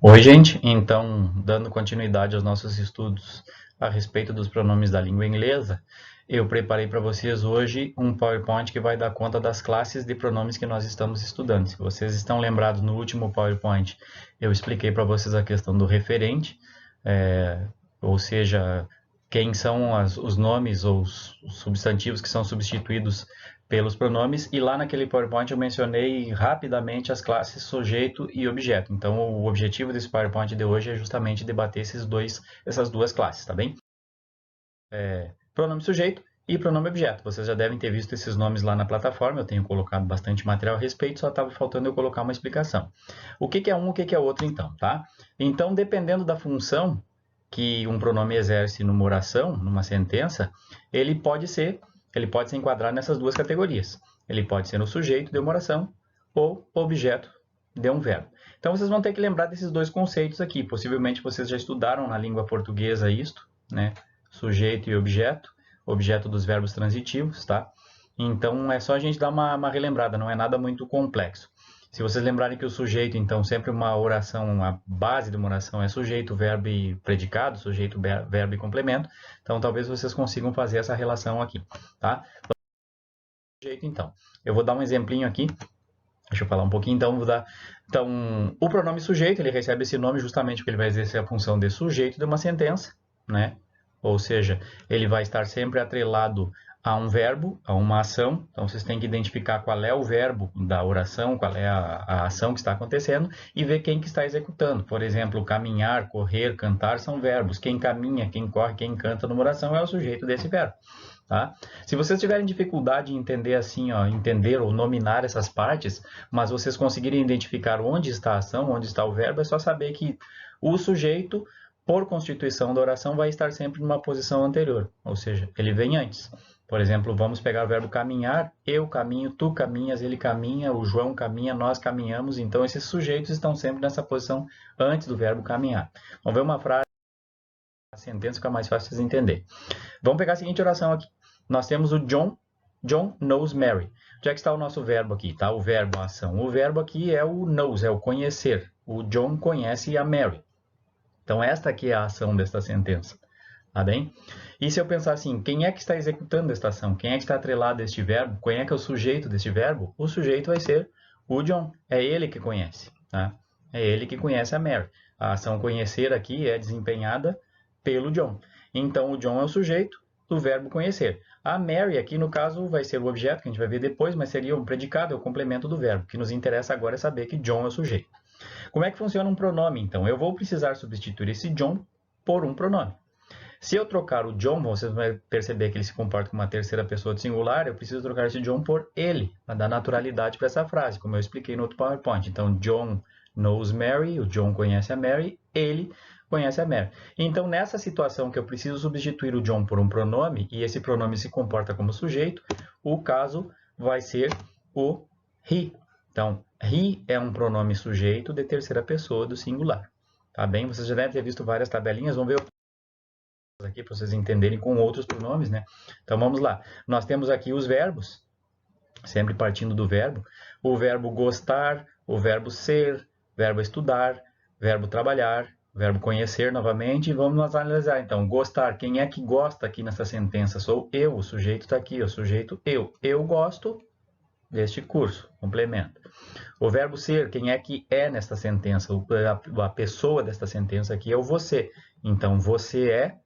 Oi, gente. Então, dando continuidade aos nossos estudos a respeito dos pronomes da língua inglesa, eu preparei para vocês hoje um PowerPoint que vai dar conta das classes de pronomes que nós estamos estudando. Se vocês estão lembrados, no último PowerPoint eu expliquei para vocês a questão do referente, ou seja, quem são os nomes ou os substantivos que são substituídos pelos pronomes, e lá naquele PowerPoint eu mencionei rapidamente as classes sujeito e objeto. Então, o objetivo desse PowerPoint de hoje é justamente debater essas duas classes, tá bem? Pronome sujeito e pronome objeto. Vocês já devem ter visto esses nomes lá na plataforma, eu tenho colocado bastante material a respeito, só estava faltando eu colocar uma explicação. O que é um, o que é outro então, tá? Então, dependendo da função que um pronome exerce numa oração, numa sentença, ele pode se enquadrar nessas duas categorias. Ele pode ser o sujeito de uma oração ou objeto de um verbo. Então, vocês vão ter que lembrar desses dois conceitos aqui. Possivelmente vocês já estudaram na língua portuguesa isto, né? Sujeito e objeto, objeto dos verbos transitivos, tá? Então, é só a gente dar uma relembrada, não é nada muito complexo. Se vocês lembrarem que o sujeito, então, sempre uma oração, a base de uma oração é sujeito, verbo e predicado, sujeito, verbo e complemento, então talvez vocês consigam fazer essa relação aqui, tá? Sujeito, então. Eu vou dar um exemplinho aqui, deixa eu falar um pouquinho, então, Então, o pronome sujeito, ele recebe esse nome justamente porque ele vai exercer a função de sujeito de uma sentença, né? Ou seja, ele vai estar sempre atrelado a um verbo, a uma ação. Então, vocês têm que identificar qual é o verbo da oração, qual é a ação que está acontecendo e ver quem que está executando. Por exemplo, caminhar, correr, cantar são verbos. Quem caminha, quem corre, quem canta numa oração é o sujeito desse verbo. Tá? Se vocês tiverem dificuldade em entender assim, ó, entender ou nominar essas partes, mas vocês conseguirem identificar onde está a ação, onde está o verbo, é só saber que o sujeito, por constituição da oração, vai estar sempre numa posição anterior, ou seja, ele vem antes. Por exemplo, vamos pegar o verbo caminhar, eu caminho, tu caminhas, ele caminha, o João caminha, nós caminhamos, então esses sujeitos estão sempre nessa posição antes do verbo caminhar. Vamos ver uma frase, a sentença fica mais fácil de vocês entenderem. Vamos pegar a seguinte oração aqui. Nós temos o John knows Mary. Onde é que está o nosso verbo aqui? Tá? O verbo, a ação. O verbo aqui é o knows, é o conhecer. O John conhece a Mary. Então, esta aqui é a ação desta sentença. Tá bem? E se eu pensar assim, quem é que está executando esta ação? Quem é que está atrelado a este verbo? Quem é que é o sujeito deste verbo? O sujeito vai ser o John. É ele que conhece. Tá? É ele que conhece a Mary. A ação conhecer aqui é desempenhada pelo John. Então, o John é o sujeito do verbo conhecer. A Mary aqui, no caso, vai ser o objeto, que a gente vai ver depois, mas seria um predicado, é o complemento do verbo. O que nos interessa agora é saber que John é o sujeito. Como é que funciona um pronome, então? Eu vou precisar substituir esse John por um pronome. Se eu trocar o John, vocês vão perceber que ele se comporta como uma terceira pessoa de singular, eu preciso trocar esse John por ele, para dar naturalidade para essa frase, como eu expliquei no outro PowerPoint. Então, John knows Mary, o John conhece a Mary, ele conhece a Mary. Então, nessa situação que eu preciso substituir o John por um pronome, e esse pronome se comporta como sujeito, o caso vai ser o he. Então, he é um pronome sujeito de terceira pessoa do singular. Tá bem? Vocês já devem ter visto várias tabelinhas, vamos ver aqui para vocês entenderem com outros pronomes, né? Então, vamos lá. Nós temos aqui os verbos, sempre partindo do verbo. O verbo gostar, o verbo ser, verbo estudar, verbo trabalhar, verbo conhecer novamente, e vamos analisar então. Gostar, quem é que gosta aqui nessa sentença? Sou eu, o sujeito está aqui, o sujeito eu. Eu gosto deste curso, complemento. O verbo ser, quem é que é nesta sentença? A pessoa desta sentença aqui é o você. Então, você é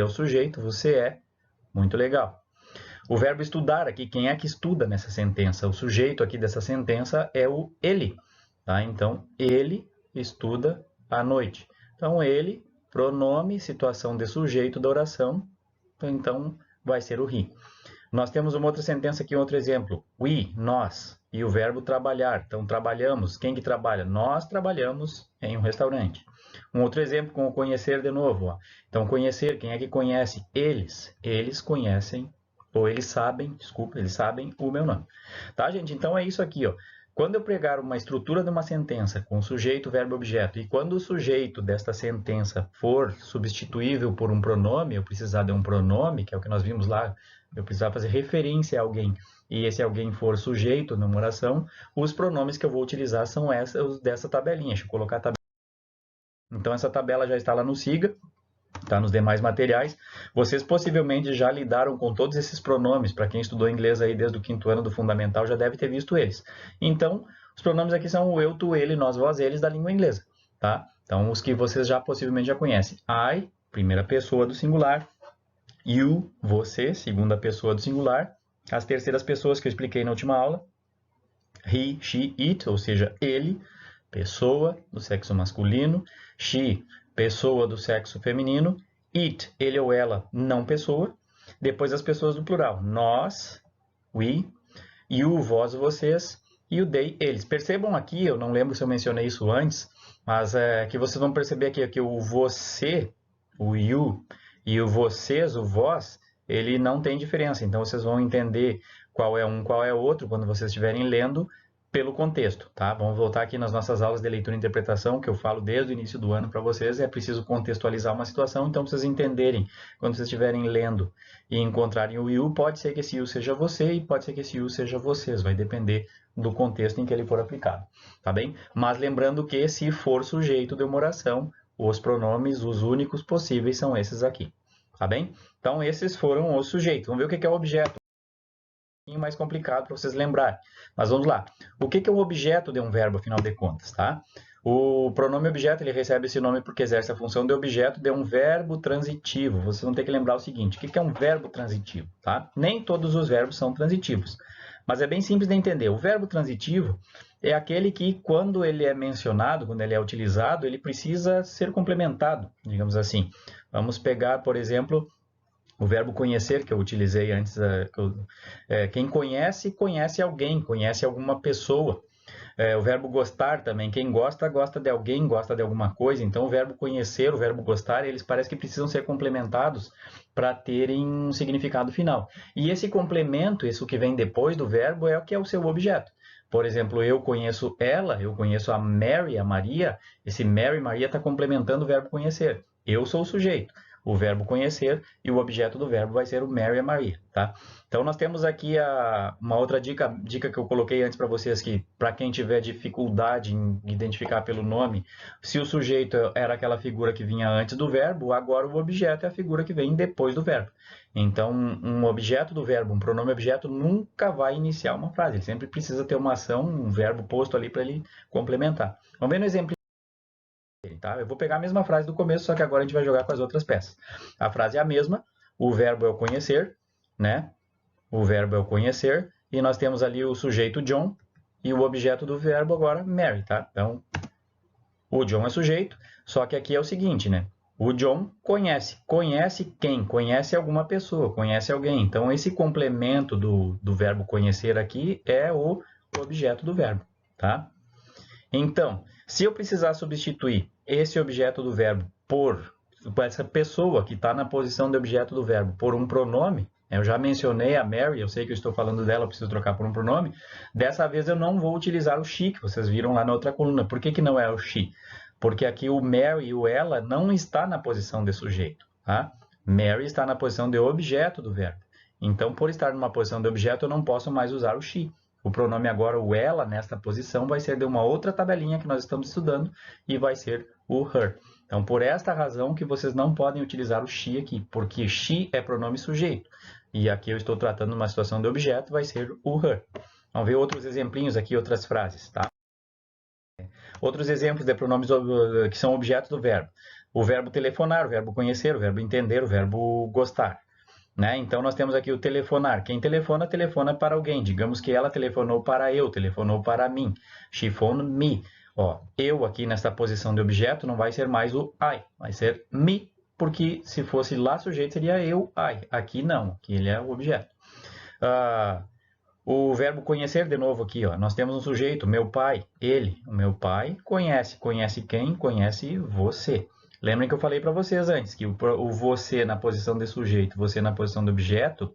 o sujeito, você é, muito legal. O verbo estudar aqui, quem é que estuda nessa sentença? O sujeito aqui dessa sentença é o ele. Tá? Então, ele estuda à noite. Então, ele, pronome, situação de sujeito da oração. Então, vai ser o he. Nós temos uma outra sentença aqui, outro exemplo. We, nós. E o verbo trabalhar. Então, trabalhamos. Quem que trabalha? Nós trabalhamos em um restaurante. Um outro exemplo com o conhecer de novo. Ó. Então, conhecer. Quem é que conhece? Eles. Eles conhecem ou eles sabem, desculpa, eles sabem o meu nome. Tá, gente? Então é isso aqui, ó. Quando eu pregar uma estrutura de uma sentença com sujeito, verbo, objeto, e quando o sujeito desta sentença for substituível por um pronome, eu precisar de um pronome, que é o que nós vimos lá, eu precisar fazer referência a alguém, e esse alguém for sujeito numa oração, os pronomes que eu vou utilizar são esses dessa tabelinha. Deixa eu colocar a tabelinha. Então, essa tabela já está lá no SIGA, está nos demais materiais. Vocês possivelmente já lidaram com todos esses pronomes. Para quem estudou inglês aí desde o 5º ano do fundamental, já deve ter visto eles. Então, os pronomes aqui são o eu, tu, ele, nós, vós, eles da língua inglesa, tá? Então, os que vocês já possivelmente já conhecem. I, primeira pessoa do singular. You, você, segunda pessoa do singular. As terceiras pessoas que eu expliquei na última aula. He, she, it, ou seja, ele, pessoa do sexo masculino. She, pessoa do sexo feminino. It, ele ou ela, não pessoa. Depois as pessoas do plural. Nós, we. You, vós, vocês. E o they, eles. Percebam aqui, eu não lembro se eu mencionei isso antes, mas que vocês vão perceber aqui que o você, o you, e o vocês, o vós, ele não tem diferença. Então, vocês vão entender qual é um, qual é outro, quando vocês estiverem lendo, pelo contexto, tá? Vamos voltar aqui nas nossas aulas de leitura e interpretação, que eu falo desde o início do ano para vocês. É preciso contextualizar uma situação, então, para vocês entenderem, quando vocês estiverem lendo e encontrarem o you, pode ser que esse you seja você e pode ser que esse you seja vocês. Vai depender do contexto em que ele for aplicado, tá bem? Mas lembrando que, se for sujeito de uma oração, os pronomes, os únicos possíveis, são esses aqui, tá bem? Então, esses foram os sujeitos. Vamos ver o que é o objeto. Um pouquinho mais complicado para vocês lembrarem. Mas vamos lá. O que é o objeto de um verbo, afinal de contas, tá? O pronome objeto, ele recebe esse nome porque exerce a função de objeto de um verbo transitivo. Vocês vão ter que lembrar o seguinte, o que é um verbo transitivo, tá? Nem todos os verbos são transitivos, mas é bem simples de entender. O verbo transitivo é aquele que, quando ele é mencionado, quando ele é utilizado, ele precisa ser complementado, digamos assim. Vamos pegar, por exemplo, o verbo conhecer, que eu utilizei antes. Quem conhece, conhece alguém, conhece alguma pessoa. O verbo gostar também. Quem gosta, gosta de alguém, gosta de alguma coisa. Então, o verbo conhecer, o verbo gostar, eles parecem que precisam ser complementados para terem um significado final. E esse complemento, isso que vem depois do verbo, é o que é o seu objeto. Por exemplo, eu conheço ela, eu conheço a Mary, a Maria. Esse Mary, Maria, está complementando o verbo conhecer. Eu sou o sujeito, o verbo conhecer, e o objeto do verbo vai ser o Mary e a Maria, tá? Então, nós temos aqui uma outra dica que eu coloquei antes para vocês, que para quem tiver dificuldade em identificar pelo nome, se o sujeito era aquela figura que vinha antes do verbo, agora o objeto é a figura que vem depois do verbo. Então, um objeto do verbo, um pronome objeto, nunca vai iniciar uma frase. Ele sempre precisa ter uma ação, um verbo posto ali para ele complementar. Vamos ver no exemplo. Tá? Eu vou pegar a mesma frase do começo, só que agora a gente vai jogar com as outras peças. A frase é a mesma, o verbo é o conhecer, né? O verbo é o conhecer, e nós temos ali o sujeito John, e o objeto do verbo agora Mary, tá? Então, o John é sujeito, só que aqui é o seguinte, né? O John conhece. Conhece quem? Conhece alguma pessoa, conhece alguém. Então, esse complemento do verbo conhecer aqui é o objeto do verbo, tá? Então, se eu precisar substituir esse objeto do verbo por essa pessoa que está na posição de objeto do verbo por um pronome, eu já mencionei a Mary, eu sei que eu estou falando dela, eu preciso trocar por um pronome. Dessa vez eu não vou utilizar o she, que vocês viram lá na outra coluna. Por que não é o she? Porque aqui o Mary e o ela não está na posição de sujeito, tá? Mary está na posição de objeto do verbo. Então, por estar numa posição de objeto, eu não posso mais usar o she. O pronome agora, o ela, nesta posição, vai ser de uma outra tabelinha que nós estamos estudando e vai ser o her. Então, por esta razão que vocês não podem utilizar o she aqui, porque she é pronome sujeito. E aqui eu estou tratando uma situação de objeto, vai ser o her. Vamos ver outros exemplinhos aqui, outras frases, tá? Outros exemplos de pronomes que são objetos do verbo. O verbo telefonar, o verbo conhecer, o verbo entender, o verbo gostar. Né? Então, nós temos aqui o telefonar. Quem telefona, telefona para alguém. Digamos que ela telefonou para eu, telefonou para mim. She phoned me. Ó, eu aqui nessa posição de objeto não vai ser mais o I, vai ser me, porque se fosse lá sujeito seria eu, I. Aqui não, aqui ele é o objeto. O verbo conhecer, de novo aqui, ó, nós temos um sujeito, meu pai, ele. O meu pai conhece. Conhece quem? Conhece você. Lembrem que eu falei para vocês antes, que o você na posição de sujeito, você na posição de objeto...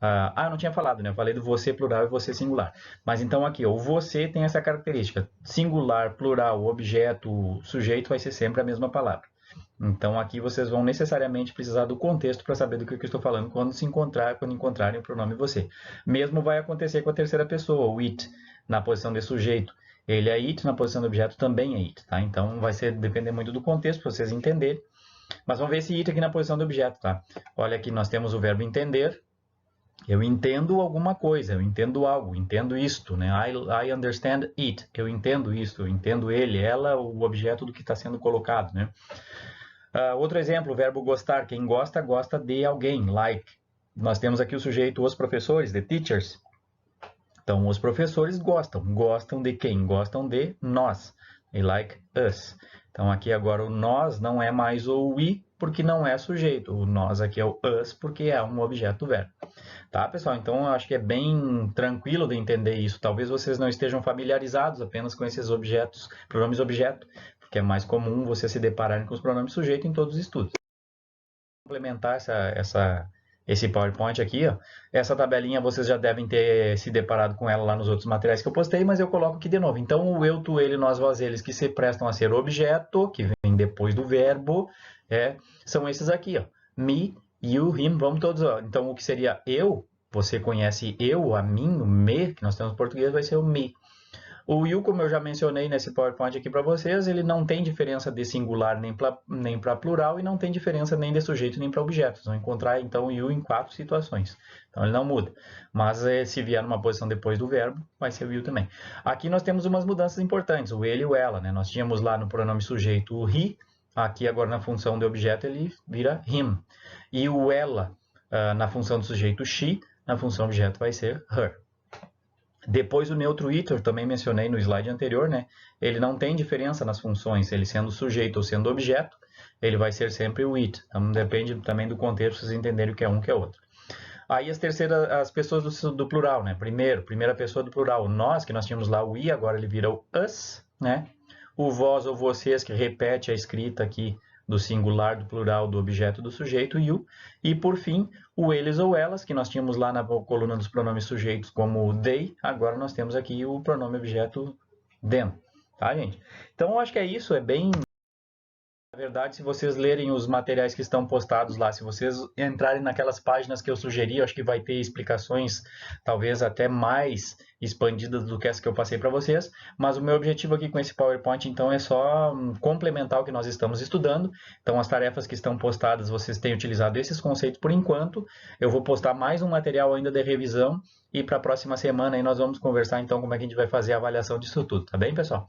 eu não tinha falado, né? Eu falei do você plural e você singular. Mas então aqui, ó, o você tem essa característica. Singular, plural, objeto, sujeito vai ser sempre a mesma palavra. Então aqui vocês vão necessariamente precisar do contexto para saber do que eu estou falando quando encontrarem o pronome você. Mesmo vai acontecer com a terceira pessoa, o it, na posição de sujeito. Ele é it, na posição do objeto também é it, tá? Então vai depender muito do contexto para vocês entenderem. Mas vamos ver esse it aqui na posição do objeto, tá? Olha aqui, nós temos o verbo entender. Eu entendo alguma coisa, eu entendo algo, entendo isto, né? I understand it. Eu entendo isto, eu entendo ele, ela, o objeto do que está sendo colocado, né? Outro exemplo, o verbo gostar. Quem gosta, gosta de alguém, like. Nós temos aqui o sujeito os professores, the teachers. Então, os professores gostam. Gostam de quem? Gostam de nós. They like us. Então, aqui agora o nós não é mais o we, porque não é sujeito. O nós aqui é o us, porque é um objeto do verbo. Tá, pessoal? Então, eu acho que é bem tranquilo de entender isso. Talvez vocês não estejam familiarizados apenas com esses objetos, pronomes objeto, porque é mais comum você se depararem com os pronomes sujeito em todos os estudos. Vou complementar esse PowerPoint aqui, ó. Essa tabelinha vocês já devem ter se deparado com ela lá nos outros materiais que eu postei, mas eu coloco aqui de novo. Então, o eu, tu, ele, nós, vós, eles, que se prestam a ser objeto, que vem depois do verbo, são esses aqui, ó. Me, you, him, vamos todos, ó. Então, o que seria eu, você conhece eu, a mim, o me, que nós temos em português, vai ser o me. O you, como eu já mencionei nesse PowerPoint aqui para vocês, ele não tem diferença de singular nem para plural e não tem diferença nem de sujeito nem para objeto. Vocês vão encontrar, então, o you em 4 situações. Então, ele não muda. Mas, se vier numa posição depois do verbo, vai ser o you também. Aqui nós temos umas mudanças importantes, o ele e o ela, né? Nós tínhamos lá no pronome sujeito o he, aqui agora na função de objeto ele vira him. E o ela, na função do sujeito she, na função objeto vai ser her. Depois o neutro it, eu também mencionei no slide anterior, né? Ele não tem diferença nas funções, ele sendo sujeito ou sendo objeto, ele vai ser sempre o it. Então depende também do contexto, vocês entenderem o que é um, o que é outro. Aí as pessoas do plural, né? Primeira pessoa do plural, nós, que nós tínhamos lá o we, agora ele vira o us, né? O vós ou vocês, que repete a escrita aqui do singular, do plural, do objeto do sujeito, you. E, por fim, o eles ou elas, que nós tínhamos lá na coluna dos pronomes sujeitos como they, agora nós temos aqui o pronome objeto them. Tá, gente? Então, eu acho que é isso, é bem... Na verdade, se vocês lerem os materiais que estão postados lá, se vocês entrarem naquelas páginas que eu sugeri, eu acho que vai ter explicações talvez até mais expandidas do que essa que eu passei para vocês, mas o meu objetivo aqui com esse PowerPoint, então, é só complementar o que nós estamos estudando. Então, as tarefas que estão postadas, vocês têm utilizado esses conceitos por enquanto. Eu vou postar mais um material ainda de revisão e para a próxima semana aí nós vamos conversar, então, como é que a gente vai fazer a avaliação disso tudo, tá bem, pessoal?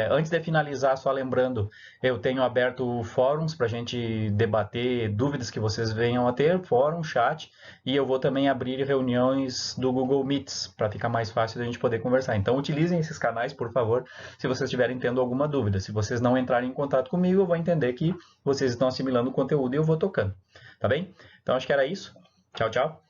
Antes de finalizar, só lembrando, eu tenho aberto fóruns para a gente debater dúvidas que vocês venham a ter, fórum, chat, e eu vou também abrir reuniões do Google Meets, para ficar mais fácil da gente poder conversar. Então, utilizem esses canais, por favor, se vocês estiverem tendo alguma dúvida. Se vocês não entrarem em contato comigo, eu vou entender que vocês estão assimilando o conteúdo e eu vou tocando, tá bem? Então, acho que era isso. Tchau, tchau.